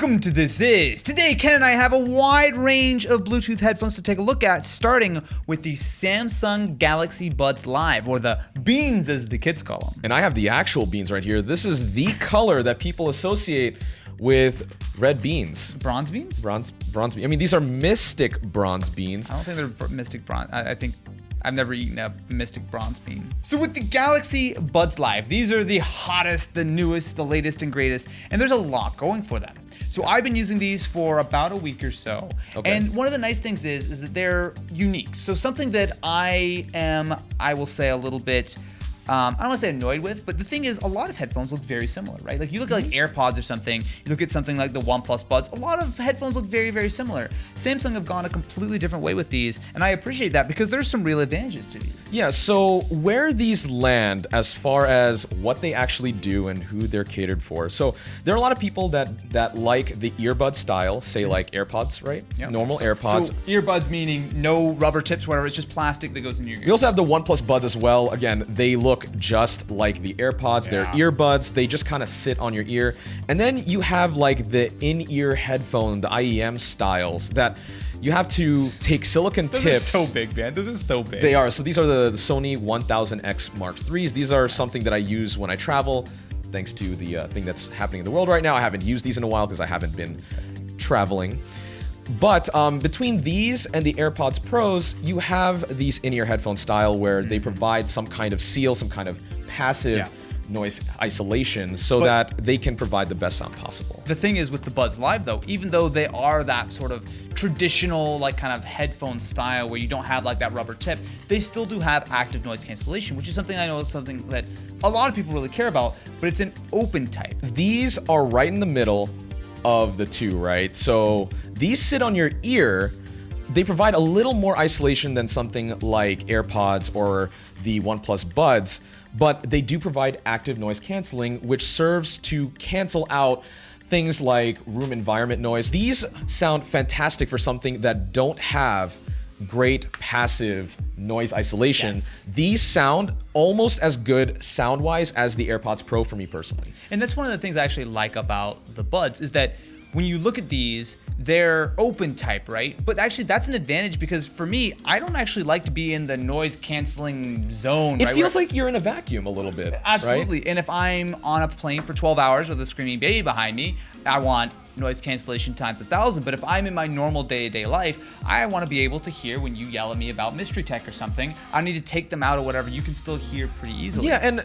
Welcome to This Is. Today, Ken and I have a wide range of Bluetooth headphones to take a look at, starting with the Samsung Galaxy Buds Live, or the Beans as the kids call them. And I have the actual beans right here. This is the color that people associate with red beans. Bronze beans? Bronze beans. I mean, these are Mystic bronze beans. I don't think they're Mystic bronze. I think I've never eaten a Mystic bronze bean. So with the Galaxy Buds Live, these are the hottest, the newest, the latest and greatest, and there's a lot going for them. So I've been using these for about a week or so. Okay. And one of the nice things is that they're unique. So something that I will say a little bit, I don't want to say annoyed with, but the thing is, a lot of headphones look very similar, right? Like you look at like AirPods or something, you look at something like the OnePlus Buds, a lot of headphones look very, very similar. Samsung have gone a completely different way with these, and I appreciate that because there's some real advantages to these. Yeah, so where these land as far as what they actually do and who they're catered for. So there are a lot of people that like the earbud style, say like AirPods, right? Yep. Normal AirPods. So earbuds meaning no rubber tips, whatever, it's just plastic that goes in your ear. We also have the OnePlus Buds as well. Again, they look just like the AirPods. They're earbuds. They just kind of sit on your ear. And then you have like the in-ear headphone, the IEM styles that you have to take silicone tips. This is so big, man. This is so big. They are. So these are the Sony 1000X Mark IIIs. These are something that I use when I travel, thanks to the thing that's happening in the world right now. I haven't used these in a while because I haven't been traveling. But between these and the AirPods Pros, you have these in-ear headphone style where they provide some kind of seal, some kind of passive noise isolation so that they can provide the best sound possible. The thing is with the Buds Live though, even though they are that sort of traditional like kind of headphone style where you don't have like that rubber tip, they still do have active noise cancellation, which is something I know is something that a lot of people really care about, but it's an open type. These are right in the middle of the two, right? So these sit on your ear. They provide a little more isolation than something like AirPods or the OnePlus Buds, but they do provide active noise canceling, which serves to cancel out things like room environment noise. These sound fantastic for something that don't have great passive noise isolation. Yes. These sound almost as good sound-wise as the AirPods Pro for me personally. And that's one of the things I actually like about the Buds is that when you look at these, they're open type, right? But actually that's an advantage because for me, I don't actually like to be in the noise canceling zone. It feels like you're in a vacuum a little bit. Absolutely. Right? And if I'm on a plane for 12 hours with a screaming baby behind me, I want noise cancellation times 1,000. But if I'm in my normal day-to-day life, I want to be able to hear when you yell at me about mystery tech or something. I need to take them out or whatever. You can still hear pretty easily. Yeah, and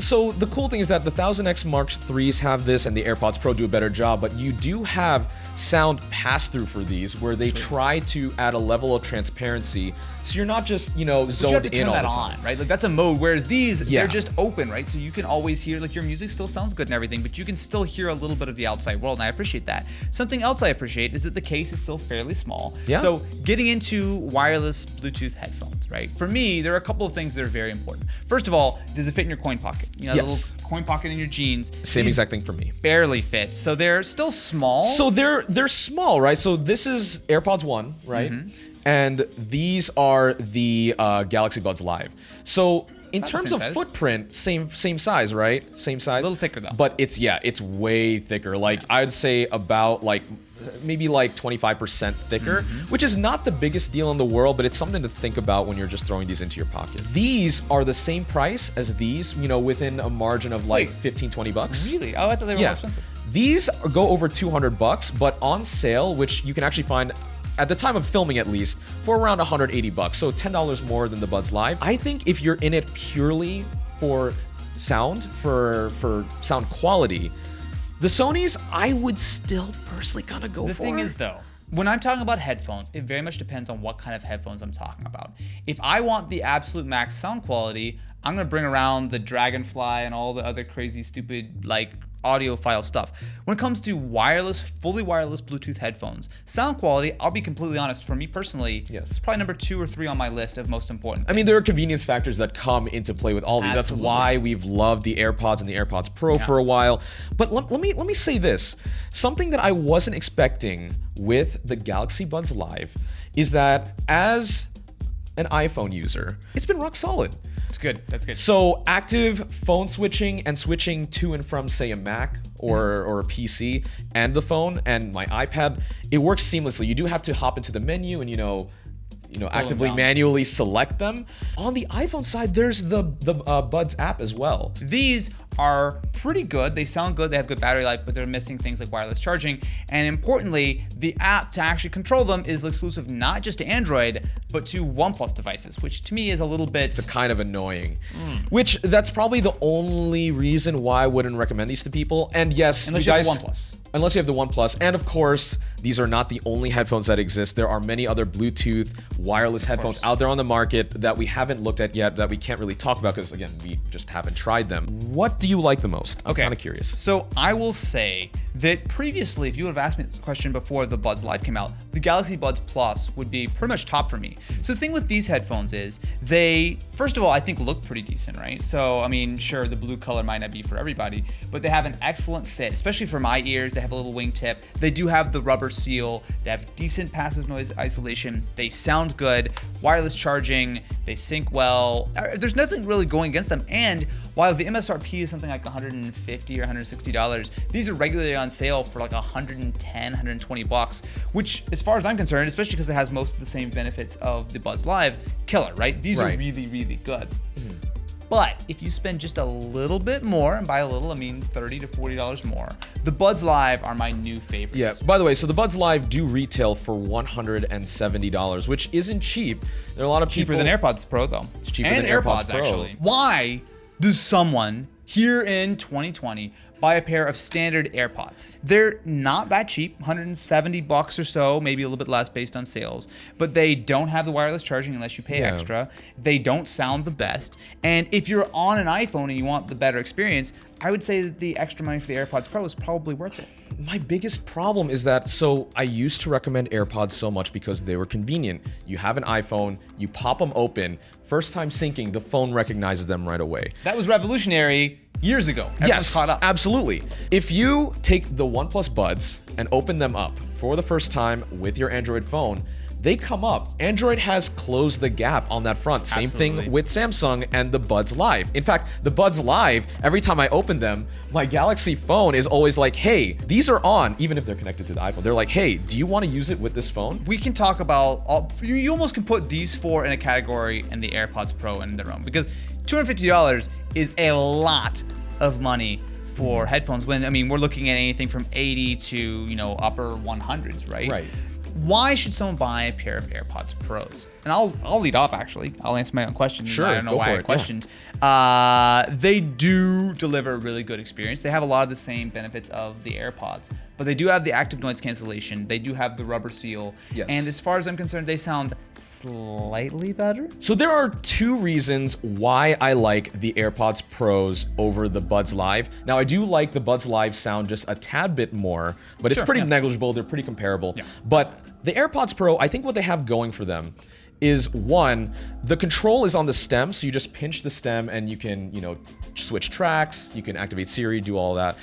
so the cool thing is that the 1000X Mark IIIs have this and the AirPods Pro do a better job, but you do have sound pass-through for these where they try to add a level of transparency so you're not just, zoned in all the time. Right? Like that's a mode, whereas these, they're just open, right? So you can always hear, like your music still sounds good and everything, but you can still hear a little bit of the outside world, and I appreciate that. Something else I appreciate is that the case is still fairly small. Yeah. So getting into wireless Bluetooth headphones, right? For me, there are a couple of things that are very important. First of all, does it fit in your coin pocket? You know, the little coin pocket in your jeans. Same exact thing for me. Barely fits. So they're still small. So they're small, right? So this is AirPods 1, right? And these are the Galaxy Buds Live. So in terms of footprint, same size, right? Same size. A little thicker though. But it's way thicker. Like I'd say about like maybe like 25% thicker, which is not the biggest deal in the world, but it's something to think about when you're just throwing these into your pocket. These are the same price as these, within a margin of like 15, 20 bucks. Really? Oh, I thought they were more expensive. These go over 200 bucks, but on sale, which you can actually find at the time of filming at least, for around 180 bucks. So $10 more than the Buds Live. I think if you're in it purely for sound, for sound quality, the Sonys, I would still personally kind of go for. The thing is though, when I'm talking about headphones, it very much depends on what kind of headphones I'm talking about. If I want the absolute max sound quality, I'm gonna bring around the Dragonfly and all the other crazy, stupid, like audiophile stuff. When it comes to wireless, fully wireless Bluetooth headphones, sound quality, I'll be completely honest, for me personally, it's probably number 2 or 3 on my list of most important things. I mean, there are convenience factors that come into play with all these. Absolutely. That's why we've loved the AirPods and the AirPods Pro for a while. But let me say this. Something that I wasn't expecting with the Galaxy Buds Live is that as an iPhone user, it's been rock solid. It's good. That's good. So active phone switching and switching to and from, say, a Mac or a PC and the phone and my iPad, it works seamlessly. You do have to hop into the menu and actively manually select them. On the iPhone side, there's the Buds app as well. These are pretty good. They sound good. They have good battery life, but they're missing things like wireless charging. And importantly, the app to actually control them is exclusive not just to Android, but to OnePlus devices, which to me is a little bit... It's kind of annoying. Which, that's probably the only reason why I wouldn't recommend these to people. And yes, unless you have the OnePlus. Unless you have the OnePlus. And of course, these are not the only headphones that exist. There are many other Bluetooth wireless headphones out there on the market that we haven't looked at yet, that we can't really talk about because, again, we just haven't tried them. What do you like the most? I'm kind of curious. So I will say that previously, if you would have asked me this question before the Buds Live came out, the Galaxy Buds Plus would be pretty much top for me. So the thing with these headphones is they, first of all, I think look pretty decent, right? So, I mean, sure, the blue color might not be for everybody, but they have an excellent fit, especially for my ears. They have a little wingtip. They do have the rubber seal. They have decent passive noise isolation. They sound good. Wireless charging. They sync well. There's nothing really going against them. And while the MSRP is something like $150 or $160, these are regularly on sale for like $110, $120, which, as far as I'm concerned, especially because it has most of the same benefits of the Buds Live, killer, right? These are really, really good. But if you spend just a little bit more, and by a little I mean $30 to $40 more, the Buds Live are my new favorites. Yeah, by the way, so the Buds Live do retail for $170, which isn't cheap. There are a lot of people... Cheaper than AirPods Pro, though. It's cheaper than AirPods Pro. Actually. Why does someone here in 2020 buy a pair of standard AirPods? They're not that cheap, $170 or so, maybe a little bit less based on sales, but they don't have the wireless charging unless you pay extra. They don't sound the best. And if you're on an iPhone and you want the better experience, I would say that the extra money for the AirPods Pro is probably worth it. My biggest problem is that, so I used to recommend AirPods so much because they were convenient. You have an iPhone, you pop them open, first time syncing, the phone recognizes them right away. That was revolutionary years ago. Everyone's caught up. Absolutely. If you take the OnePlus Buds and open them up for the first time with your Android phone, they come up. Android has closed the gap on that front. Same thing with Samsung and the Buds Live. In fact, the Buds Live, every time I open them, my Galaxy phone is always like, hey, these are on, even if they're connected to the iPhone. They're like, hey, do you want to use it with this phone? We can talk about, you almost can put these four in a category and the AirPods Pro in their own, because $250 is a lot of money for headphones when, I mean, we're looking at anything from 80 to, upper 100s, right? Right. Why should someone buy a pair of AirPods Pros? And I'll lead off, actually. I'll answer my own question. Sure, I don't know why I questioned. They do deliver a really good experience. They have a lot of the same benefits of the AirPods, but they do have the active noise cancellation. They do have the rubber seal. Yes. And as far as I'm concerned, they sound slightly better. So there are two reasons why I like the AirPods Pros over the Buds Live. Now, I do like the Buds Live sound just a tad bit more, but it's pretty negligible. They're pretty comparable. Yeah. But the AirPods Pro, I think what they have going for them is, one, the control is on the stem, so you just pinch the stem and you can, switch tracks, you can activate Siri, do all that.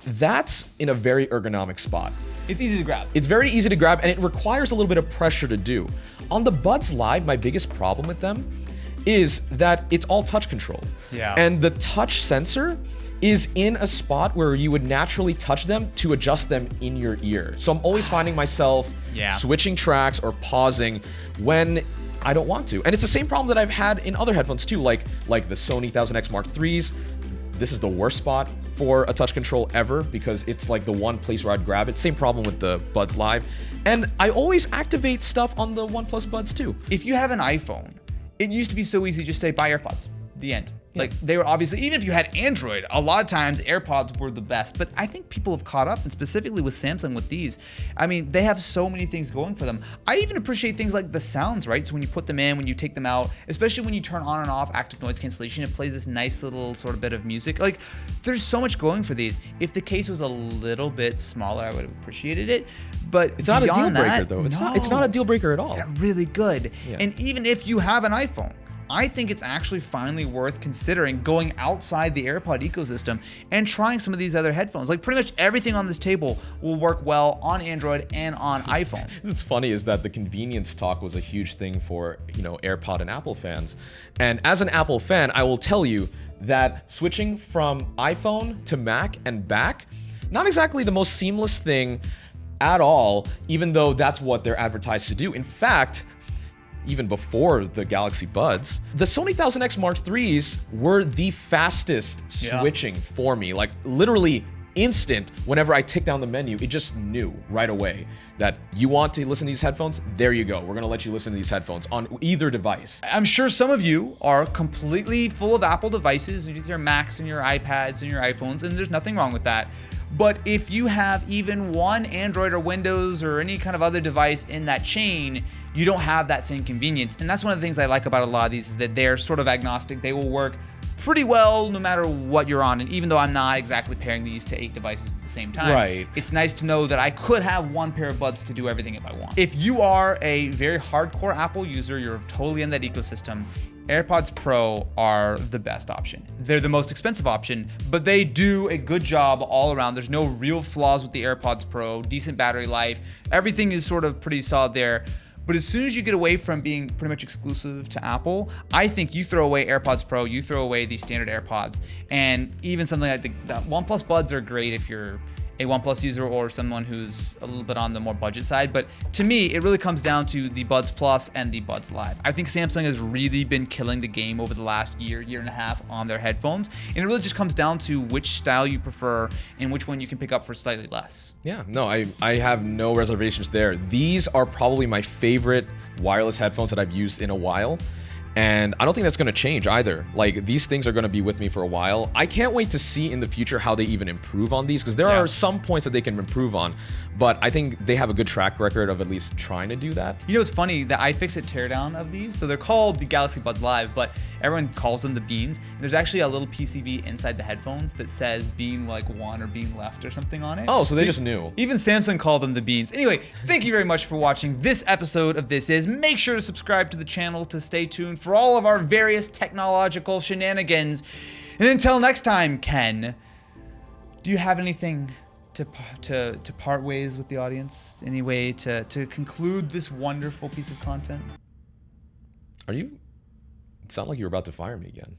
That's in a very ergonomic spot. It's easy to grab. It's very easy to grab, and it requires a little bit of pressure to do. On the Buds Live, my biggest problem with them is that it's all touch control. Yeah. And the touch sensor is in a spot where you would naturally touch them to adjust them in your ear. So I'm always finding myself switching tracks or pausing when I don't want to. And it's the same problem that I've had in other headphones too, like the Sony 1000X Mark IIIs. This is the worst spot for a touch control ever because it's like the one place where I'd grab it. Same problem with the Buds Live. And I always activate stuff on the OnePlus Buds too. If you have an iPhone, it used to be so easy to just say, buy AirPods. The end. Like, they were obviously, even if you had Android, a lot of times AirPods were the best. But I think people have caught up, and specifically with Samsung with these. I mean, they have so many things going for them. I even appreciate things like the sounds, right? So when you put them in, when you take them out, especially when you turn on and off active noise cancellation, it plays this nice little sort of bit of music. Like, there's so much going for these. If the case was a little bit smaller, I would have appreciated it. But it's not a deal breaker, that, though. It's not a deal breaker at all. They're really good. Yeah. And even if you have an iPhone, I think it's actually finally worth considering going outside the AirPod ecosystem and trying some of these other headphones. Like pretty much everything on this table will work well on Android and on iPhone. This is funny is that the convenience talk was a huge thing for, AirPod and Apple fans. And as an Apple fan, I will tell you that switching from iPhone to Mac and back, not exactly the most seamless thing at all, even though that's what they're advertised to do. In fact, even before the Galaxy Buds, the Sony 1000X Mark IIIs were the fastest switching for me. Like literally instant, whenever I tick down the menu, it just knew right away that you want to listen to these headphones, there you go. We're gonna let you listen to these headphones on either device. I'm sure some of you are completely full of Apple devices with your Macs and your iPads and your iPhones, and there's nothing wrong with that. But if you have even one Android or Windows or any kind of other device in that chain, you don't have that same convenience. And that's one of the things I like about a lot of these is that they're sort of agnostic. They will work pretty well no matter what you're on. And even though I'm not exactly pairing these to 8 devices at the same time, right, it's nice to know that I could have one pair of buds to do everything if I want. If you are a very hardcore Apple user, you're totally in that ecosystem, AirPods Pro are the best option. They're the most expensive option, but they do a good job all around. There's no real flaws with the AirPods Pro, decent battery life. Everything is sort of pretty solid there. But as soon as you get away from being pretty much exclusive to Apple, I think you throw away AirPods Pro, you throw away the standard AirPods, and even something like the OnePlus Buds are great if you're a OnePlus user or someone who's a little bit on the more budget side. But to me, it really comes down to the Buds Plus and the Buds Live. I think Samsung has really been killing the game over the last year and a half on their headphones. And it really just comes down to which style you prefer and which one you can pick up for slightly less. Yeah, no, I have no reservations there. These are probably my favorite wireless headphones that I've used in a while. And I don't think that's going to change either. Like, these things are going to be with me for a while. I can't wait to see in the future how they even improve on these, because there are some points that they can improve on, but I think they have a good track record of at least trying to do that. You know, it's funny, the iFixit teardown of these, so they're called the Galaxy Buds Live, but everyone calls them the Beans. And there's actually a little PCB inside the headphones that says bean like one or bean left or something on it. Oh, so they just knew. Even Samsung called them the Beans. Anyway, thank you very much for watching this episode of This Is. Make sure to subscribe to the channel to stay tuned for all of our various technological shenanigans. And until next time, Ken, do you have anything to part ways with the audience? Any way to conclude this wonderful piece of content? It sounded like you were about to fire me again.